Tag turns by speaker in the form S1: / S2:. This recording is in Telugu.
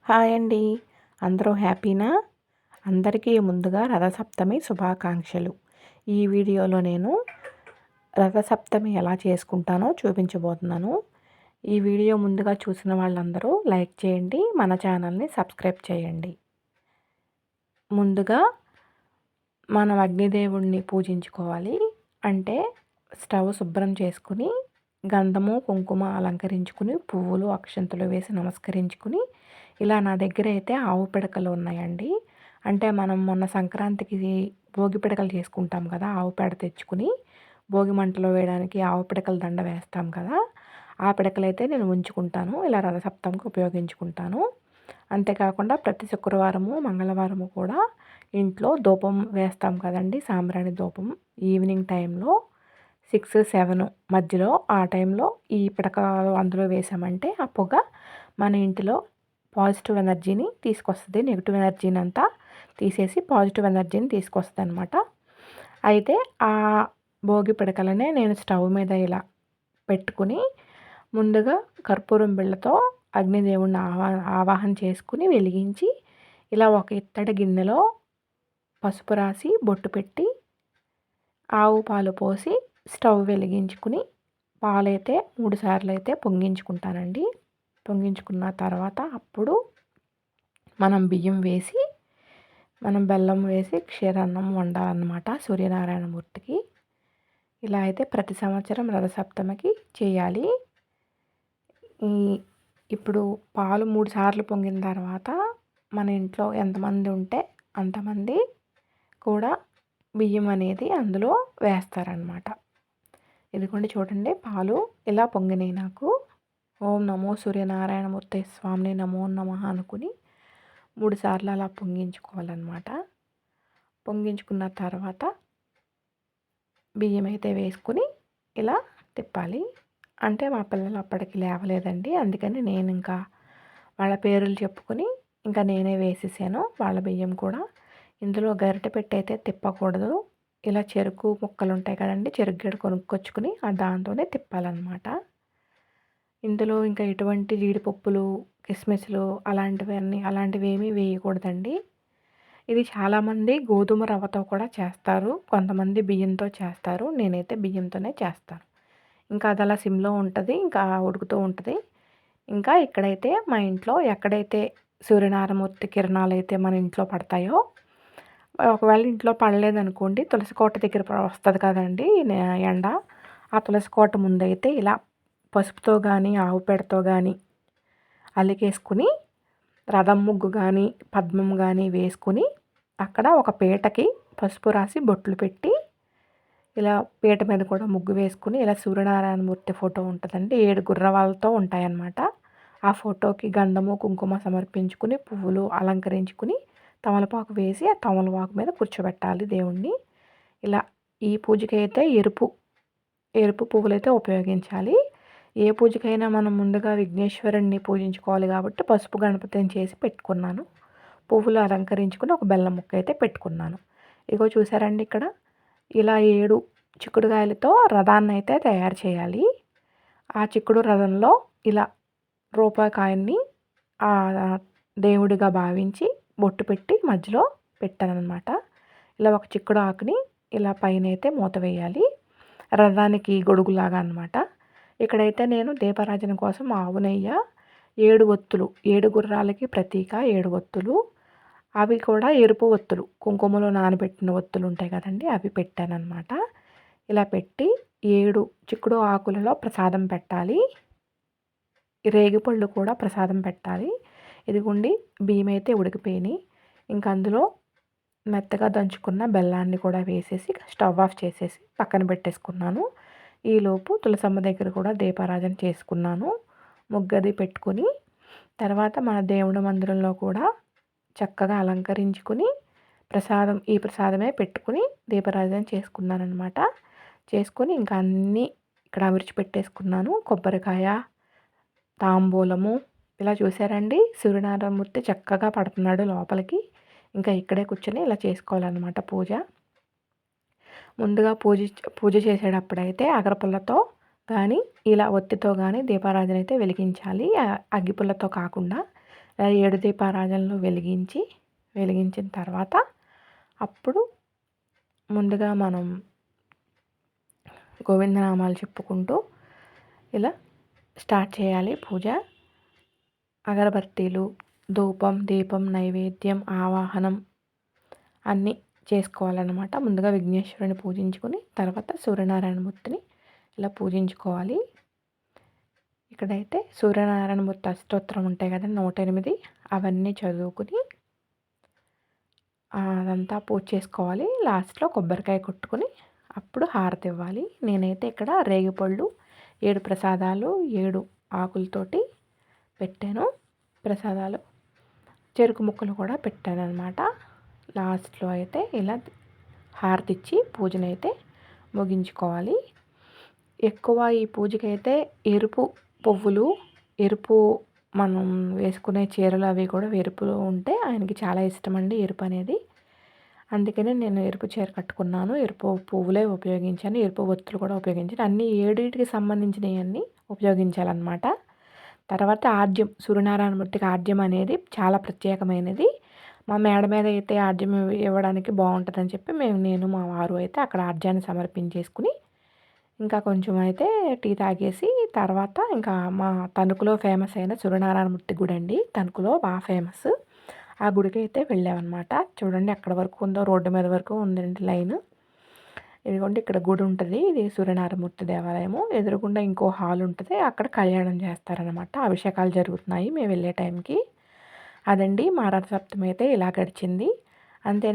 S1: హాయ్ అండి. అందరూ హ్యాపీనా? అందరికీ ముందుగా రథసప్తమి శుభాకాంక్షలు. ఈ వీడియోలో నేను రథసప్తమి ఎలా చేసుకుంటానో చూపించబోతున్నాను. ఈ వీడియో ముందుగా చూసిన వాళ్ళందరూ లైక్ చేయండి, మన ఛానల్ని సబ్స్క్రైబ్ చేయండి. ముందుగా మనం అగ్నిదేవుణ్ణి పూజించుకోవాలి. అంటే స్టవ్ శుభ్రం చేసుకుని గంధము కుంకుమ అలంకరించుకుని పువ్వులు అక్షంతలు వేసి నమస్కరించుకుని ఇలా నా దగ్గర అయితే ఆవు పిడకలు ఉన్నాయండి. అంటే మనం మొన్న సంక్రాంతికి భోగి పిడకలు చేసుకుంటాం కదా, ఆవు పేడ తెచ్చుకుని భోగి మంటలో వేయడానికి ఆవు పిడకల దండ వేస్తాం కదా, ఆ పిడకలు అయితే నేను ఉంచుకుంటాను. ఇలా రథసప్తమికి ఉపయోగించుకుంటాను. అంతేకాకుండా ప్రతి శుక్రవారము మంగళవారము కూడా ఇంట్లో ధూపం వేస్తాం కదండి, సాంబ్రాణి ధూపం ఈవినింగ్ టైంలో 6-7 మధ్యలో ఆ టైంలో ఈ పిడకలు అందులో వేసామంటే ఆ పొగ మన ఇంటిలో పాజిటివ్ ఎనర్జీని తీసుకొస్తుంది. నెగిటివ్ ఎనర్జీని అంతా తీసేసి పాజిటివ్ ఎనర్జీని తీసుకొస్తుంది అనమాట. అయితే ఆ భోగి పిడకలనే నేను స్టవ్ మీద ఇలా పెట్టుకుని ముందుగా కర్పూరం బిళ్ళతో అగ్నిదేవుణ్ణి ఆవాహన చేసుకుని వెలిగించి ఇలా ఒక ఇత్తడి గిన్నెలో పసుపు రాసి బొట్టు పెట్టి ఆవు పాలు పోసి స్టవ్ వెలిగించుకుని పాలైతే 3 సార్లు అయితే పొంగించుకుంటానండి. పొంగించుకున్న తర్వాత అప్పుడు మనం బియ్యం వేసి మనం బెల్లం వేసి క్షీరాన్నం వండాలన్నమాట సూర్యనారాయణమూర్తికి. ఇలా అయితే ప్రతి సంవత్సరం రథసప్తమికి చేయాలి. ఇప్పుడు పాలు 3 సార్లు పొంగిన తర్వాత మన ఇంట్లో ఎంతమంది ఉంటే అంతమంది కూడా బియ్యం అనేది అందులో వేస్తారనమాట. ఇదిగోండి చూడండి, పాలు ఇలా పొంగినాయి నాకు. ఓం నమో సూర్యనారాయణమూర్తి స్వామిని నమో నమః అనుకుని 3 సార్లు అలా పొంగించుకోవాలన్నమాట. పొంగించుకున్న తర్వాత బియ్యం అయితే వేసుకుని ఇలా తిప్పాలి. అంటే మా పిల్లలు అప్పటికి లేవలేదండి, అందుకని నేను ఇంకా వాళ్ళ పేర్లు చెప్పుకొని ఇంకా నేనే వేసేసాను వాళ్ళ బియ్యం కూడా. ఇందులో గరిటె పెట్టి అయితే తిప్పకూడదు. ఇలా చెరుకు ముక్కలు ఉంటాయి కదండి, చెరుకు గడ కొనుక్కొచ్చుకుని దాంతోనే తిప్పాలన్నమాట. ఇందులో ఇంకా ఎటువంటి జీడిపప్పులు కిస్మిస్లు అలాంటివి ఏమీ వేయకూడదండి. ఇది చాలామంది గోధుమ రవ్వతో కూడా చేస్తారు, కొంతమంది బియ్యంతో చేస్తారు. నేనైతే బియ్యంతోనే చేస్తాను. ఇంకా అది అలా సిమ్లో ఉంటుంది, ఇంకా ఉడుకుతూ ఉంటుంది. ఇంకా ఇక్కడైతే మా ఇంట్లో ఎక్కడైతే సూర్యనారాయణమూర్తి కిరణాలు అయితే మన ఇంట్లో పడతాయో, ఒకవేళ ఇంట్లో పడలేదనుకోండి తులసి కోట దగ్గర వస్తుంది కదండి ఎండ, ఆ తులసి కోట ముందైతే ఇలా పసుపుతో కానీ ఆవు పేడతో కానీ అలికేసుకుని రథం ముగ్గు కానీ పద్మం కానీ వేసుకుని అక్కడ ఒక పీటకి పసుపు రాసి బొట్లు పెట్టి ఇలా పీట మీద కూడా ముగ్గు వేసుకుని ఇలా సూర్యనారాయణమూర్తి ఫోటో ఉంటుందండి, 7 గుర్రవాళ్ళతో ఉంటాయన్నమాట. ఆ ఫోటోకి గంధము కుంకుమ సమర్పించుకుని పువ్వులు అలంకరించుకుని తమలపాకు వేసి ఆ తమలపాకు మీద కూర్చోబెట్టాలి దేవుణ్ణి. ఇలా ఈ పూజకి అయితే ఎరుపు పువ్వులైతే ఉపయోగించాలి. ఏ పూజకైనా మనం ముందుగా విఘ్నేశ్వరుణ్ణి పూజించుకోవాలి కాబట్టి పసుపు గణపతిని చేసి పెట్టుకున్నాను. పువ్వులు అలంకరించుకుని ఒక బెల్లం ముక్క అయితే పెట్టుకున్నాను. ఇగో చూసారండి, ఇక్కడ ఇలా 7 చిక్కుడుకాయలతో రథాన్ని అయితే తయారు చేయాలి. ఆ చిక్కుడు రథంలో ఇలా రూపాయి కాయన్ని దేవుడిగా భావించి బొట్టు పెట్టి మధ్యలో పెట్టానన్నమాట. ఇలా ఒక చిక్కుడు ఆకుని ఇలా పైన అయితే మూత వేయాలి, రథానికి గొడుగులాగా అన్నమాట. ఇక్కడైతే నేను దీపారాజన కోసం ఆవు నెయ్య 7 ఒత్తులు, 7 గుర్రాలకి ప్రతీక 7 ఒత్తులు, అవి కూడా ఎరుపు ఒత్తులు కుంకుమలో నానబెట్టిన ఒత్తులు ఉంటాయి కదండి, అవి పెట్టానన్నమాట. ఇలా పెట్టి 7 చిక్కుడు ఆకులలో ప్రసాదం పెట్టాలి, రేగిపళ్ళు కూడా ప్రసాదం పెట్టాలి. ఇదిగోండి బియ్యం అయితే ఉడికిపోయినాయి. ఇంక అందులో మెత్తగా దంచుకున్న బెల్లాన్ని కూడా వేసేసి స్టవ్ ఆఫ్ చేసేసి పక్కన పెట్టేసుకున్నాను. ఈలోపు తులసమ్మ దగ్గర కూడా దీపారాధన చేసుకున్నాను, ముగ్గది పెట్టుకుని. తర్వాత మన దేవుడి మందిరంలో కూడా చక్కగా అలంకరించుకుని ఈ ప్రసాదమే పెట్టుకుని దీపారాధన చేసుకున్నానమాట. చేసుకొని ఇంకా అన్నీ ఇక్కడ విడిచిపెట్టేసుకున్నాను. కొబ్బరికాయ తాంబూలము ఇలా చూసారండి, సూర్యనారాయణమూర్తి చక్కగా పడుతున్నాడు లోపలికి. ఇంకా ఇక్కడే కూర్చొని ఇలా చేసుకోవాలన్నమాట పూజ. ముందుగా పూజ చేసేటప్పుడైతే అగరపుల్లతో కానీ ఇలా ఒత్తితో కానీ దీపారాధన అయితే వెలిగించాలి, అగ్గిపుల్లతో కాకుండా. 7 దీపారాధనలు వెలిగించిన తర్వాత అప్పుడు ముందుగా మనం గోవిందనామాలు చెప్పుకుంటూ ఇలా స్టార్ట్ చేయాలి పూజ. అగరబత్తీలు, ధూపం, దీపం, నైవేద్యం, ఆవాహనం అన్నీ చేసుకోవాలన్నమాట. ముందుగా విఘ్నేశ్వరుని పూజించుకొని తర్వాత సూర్యనారాయణమూర్తిని ఇలా పూజించుకోవాలి. ఇక్కడైతే సూర్యనారాయణమూర్తి అష్టోత్తరం ఉంటాయి కదా 108, అవన్నీ చదువుకుని అదంతా పూజ చేసుకోవాలి. లాస్ట్లో కొబ్బరికాయ కొట్టుకుని అప్పుడు హారతి ఇవ్వాలి. నేనైతే ఇక్కడ రేగిపళ్ళు 7 ప్రసాదాలు 7 ఆకులతోటి పెట్టాను ప్రసాదాలు. చెరుకు ముక్కలు కూడా పెట్టాను అనమాట. లాస్ట్లో అయితే ఇలా హారతి ఇచ్చి పూజనైతే ముగించుకోవాలి. ఎక్కువ ఈ పూజకైతే ఎరుపు పువ్వులు, ఎరుపు మనం వేసుకునే చీరలు అవి కూడా ఎరుపులో ఉంటే ఆయనకి చాలా ఇష్టం అండి ఎరుపు అనేది. అందుకనే నేను ఎరుపు చీర కట్టుకున్నాను. ఎరుపు పువ్వులే ఉపయోగించాను. ఎరుపు ఒత్తులు కూడా ఉపయోగించాను. అన్నీ 7టికి సంబంధించినవన్నీ ఉపయోగించాలన్నమాట. తర్వాత ఆర్జ్యం, సూర్యనారాయణమూర్తికి ఆర్జ్యం అనేది చాలా ప్రత్యేకమైనది. మా మేడ మీద అయితే ఆర్జ్యం ఇవ్వడానికి బాగుంటుందని చెప్పి నేను మా వారు అయితే అక్కడ ఆర్జ్యాన్ని సమర్పించేసుకుని ఇంకా కొంచెం అయితే టీ తాగేసి తర్వాత ఇంకా మా తణుకులో ఫేమస్ అయిన సూర్యనారాయణమూర్తి గుడి అండి. తణుకులో బాగా ఫేమస్. ఆ గుడికి అయితే వెళ్ళామన్నమాట. చూడండి ఎక్కడ వరకు ఉందో, రోడ్డు మీద వరకు ఉందండి లైన్. ఇదిగోండి ఇక్కడ గుడి ఉంటుంది. ఇది సూర్యనారాయణమూర్తి దేవాలయము. ఎదురుగుండా ఇంకో హాల్ ఉంటుంది. అక్కడ కళ్యాణం చేస్తారనమాట. అభిషేకాలు జరుగుతున్నాయి మేము వెళ్ళే టైంకి. అదండి మా రథసప్తమి అయితే ఇలా గడిచింది. అంతే.